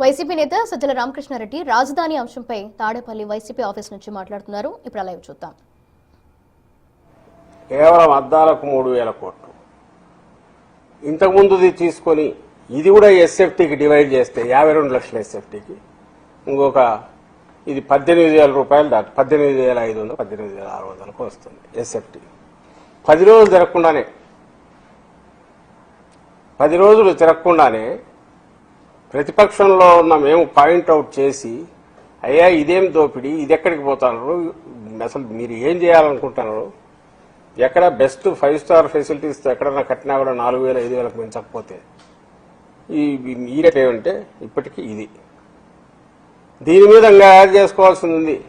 YCP నేత సజ్జల రామకృష్ణారెడ్డి రాజధాని అంశంపై తాడేపల్లి వైసీపీ ఆఫీస్ నుంచి మాట్లాడుతున్నారు. ఇప్పుడు లైవ్ చూద్దాం. కేవలం అద్దాలకు 3,000 కోట్లు ఇంతకుముందుది తీసుకొని ఇది కూడా ఎస్ఎఫ్టీకి డివైడ్ చేస్తే 52 లక్షల ఎస్ఎఫ్టీకి ఇంకొక ఇది 18,000 రూపాయలు దాటి 18,500 18,600కు వస్తుంది ఎస్ఎఫ్టీ. 10 రోజులు తిరగకుండానే ప్రతిపక్షంలో ఉన్న మేము పాయింట్అవుట్ చేసి అయ్యా ఇదేం దోపిడీ, ఇది ఎక్కడికి పోతున్నారు, అసలు మీరు ఏం చేయాలనుకుంటున్నారు, ఎక్కడ బెస్ట్ 5 స్టార్ ఫెసిలిటీస్ ఎక్కడన్నా కట్టినా కూడా 4,000 5,000కు పెంచకపోతే ఈ రేట్ ఏమంటే ఇప్పటికీ ఇది దీని మీద యాడ్ చేసుకోవాల్సింది ఉంది.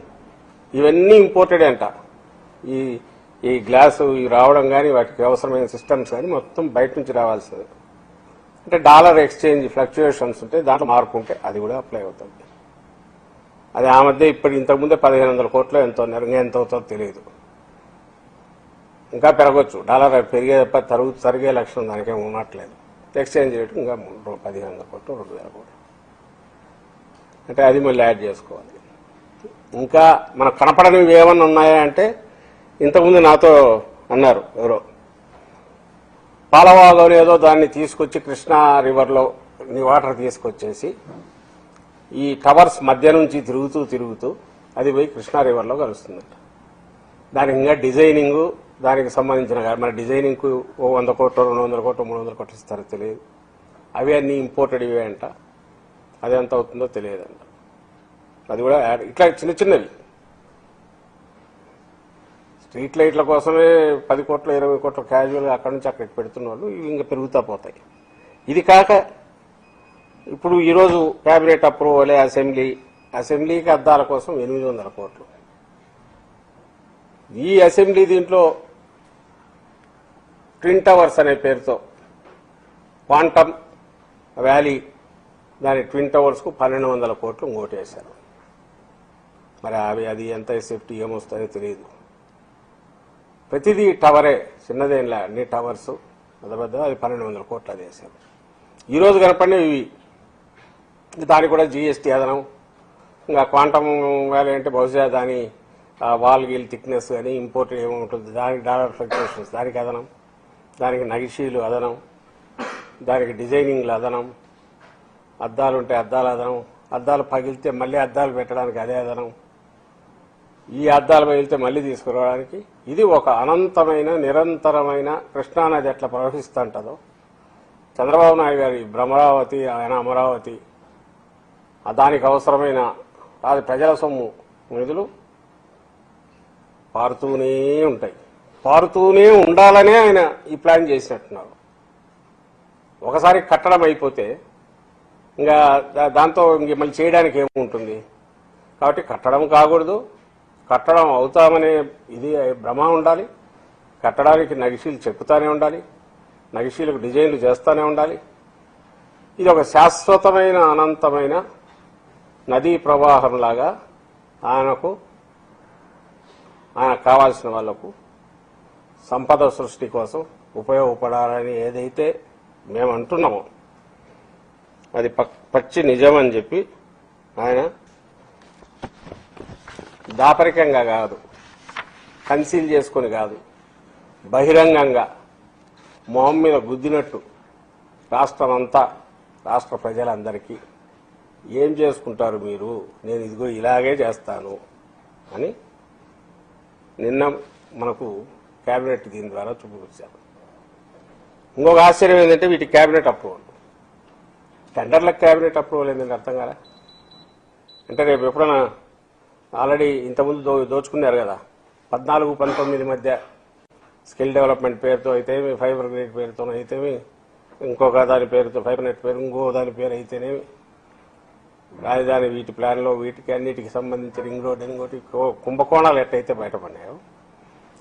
ఇవన్నీ ఇంపోర్టెడ్ అంట. ఈ గ్లాసు రావడం కానీ వాటికి అవసరమైన సిస్టమ్స్ కానీ మొత్తం బయట నుంచి రావాల్సింది. అంటే డాలర్ ఎక్స్చేంజ్ ఫ్లక్చుయేషన్స్ ఉంటే దాంట్లో మార్పు ఉంటే అది కూడా అప్లై అవుతుంది. అది ఆ మధ్య ఇప్పుడు ఇంతకుముందే 1,500 కోట్లు ఎంతో ఎంత అవుతుందో తెలియదు, ఇంకా పెరగొచ్చు. డాలర్ పెరిగే తప్ప తరిగే లక్షణం దానికేం ఉన్నట్లేదు. ఎక్స్చేంజ్ రేటు ఇంకా 1,500 కోట్లు 2,000 కోట్లు అంటే అది మళ్ళీ యాడ్ చేసుకోవాలి. ఇంకా మనకు కనపడనివి ఏమన్నా ఉన్నాయా అంటే ఇంతకుముందు నాతో అన్నారు ఎవరో పాలవాగం ఏదో దాన్ని తీసుకొచ్చి కృష్ణా రివర్లో వాటర్ తీసుకొచ్చేసి ఈ టవర్స్ మధ్య నుంచి తిరుగుతూ అది పోయి కృష్ణా రివర్లో కలుస్తుందంట. దానికి ఇంకా డిజైనింగ్ దానికి సంబంధించిన మన డిజైనింగ్కు 100 కోట్లు 200 కోట్లు 300 కోట్లు ఇస్తారో తెలియదు. అవి అన్ని ఇంపోర్టెడ్ ఇవే అంట. అది ఎంత అవుతుందో తెలియదంట. అది కూడా ఇట్లా చిన్నవి స్ట్రీట్ లైట్ల కోసమే 10 కోట్లు 20 కోట్లు క్యాజువల్గా అక్కడి నుంచి అక్కడికి పెడుతున్న వాళ్ళు ఇవి ఇంకా పెరుగుతూ పోతాయి. ఇది కాక ఇప్పుడు ఈరోజు క్యాబినెట్ అప్రూవల్ అసెంబ్లీకి అద్దాల కోసం 800 కోట్లు. ఈ అసెంబ్లీ దీంట్లో ట్విన్ టవర్స్ అనే పేరుతో క్వాంటమ్ వ్యాలీ దాని ట్విన్ టవర్స్కు 1,200 కోట్లు ఇంకోటేశారు. మరి అది ఎంత సేఫ్టీ ఏమొస్తుందో తెలియదు. ప్రతిదీ టవరే, చిన్నదేంలా అన్ని టవర్స్ పెద్ద అది 1,200 కోట్లు అది వేశారు. ఈరోజు కనపడినవి ఇవి. దానికి కూడా జీఎస్టీ అదనం. ఇంకా క్వాంటమ్ వ్యాలీ అంటే బహుశా దాని వాల్ గీల్ థిక్నెస్ కానీ ఇంపోర్ట్ ఏముంటుంది, దానికి డాలర్ ఫ్లక్చుయేషన్స్ దానికి అదనం, దానికి నగిషీలు అదనం, దానికి డిజైనింగ్లు అదనం, అద్దాలు ఉంటే అద్దాలు అదనం, అద్దాలు పగిలితే మళ్ళీ అద్దాలు పెట్టడానికి అదే అదనం, ఈ అద్దాలు పగిలితే మళ్ళీ తీసుకురావడానికి. ఇది ఒక అనంతమైన నిరంతరమైన కృష్ణానది ఎట్లా ప్రవహిస్తుంటుందో చంద్రబాబు నాయుడు గారి భ్రమరావతి ఆయన అమరావతి దానికి అవసరమైన అది ప్రజల సొమ్ము నిధులు పారుతూనే ఉండాలనే ఆయన ఈ ప్లాన్ చేసినట్టున్నారు. ఒకసారి కట్టడం అయిపోతే ఇంకా దాంతో ఇంక మళ్ళీ చేయడానికి ఏముంటుంది. కాబట్టి కట్టడం కాకూడదు, కట్టడం అవుతామనే ఇది భ్రమ ఉండాలి. కట్టడానికి నగిషీలు చెక్కుతానే ఉండాలి, నగిషీలకు డిజైన్లు చేస్తూనే ఉండాలి. ఇది ఒక శాశ్వతమైన అనంతమైన నదీ ప్రవాహంలాగా ఆయనకు కావాల్సిన వాళ్లకు సంపద సృష్టి కోసం ఉపయోగపడాలని ఏదైతే మేము అంటున్నామో అది పచ్చి నిజం అని చెప్పి ఆయన దాపరికంగా కాదు, కన్సీల్ చేసుకుని కాదు, బహిరంగంగా మొహం మీద గుద్దినట్టు రాష్ట్రమంతా రాష్ట్ర ప్రజలందరికీ ఏం చేసుకుంటారు మీరు, నేను ఇదిగో ఇలాగే చేస్తాను అని నిన్న మనకు కేబినెట్ దీని ద్వారా చూపించారు. ఇంకొక ఆశ్చర్యం ఏంటంటే వీటి కేబినెట్ అప్రూవల్, టెండర్లకు కేబినెట్ అప్రూవల్ ఏంటంటే అర్థం కాదా. అంటే రేపు ఎప్పుడైనా ఆల్రెడీ ఇంతకుముందు దోచుకున్నారు కదా 14-19 మధ్య స్కిల్ డెవలప్మెంట్ పేరుతో అయితేమి, ఫైబర్ గ్రిడ్ పేరుతో అయితేమి, ఇంకొక దాని పేరుతో ఫైబర్ నెట్ పేరు, ఇంకో దాని పేరు అయితేనేమి, రాజధాని వీటి ప్లాన్లో వీటికి అన్నిటికి సంబంధించి రింగ్ రోడ్ ఇంకోటి కుంభకోణాలు ఎట్టయితే బయటపడినాయో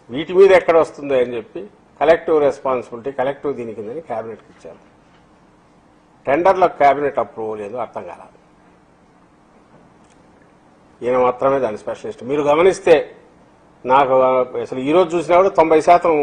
వీటి మీద ఎక్కడ వస్తుందో అని చెప్పి కలెక్టివ్ రెస్పాన్సిబిలిటీ కలెక్టివ్ దీని కిందని క్యాబినెట్కి ఇచ్చారు. టెండర్లకు క్యాబినెట్ అప్రూవల్ ఏదో అర్థం కాలేదు. ఈయన మాత్రమే దాని స్పెషలిస్ట్. మీరు గమనిస్తే నాకు అసలు ఈరోజు చూసినా కూడా 90%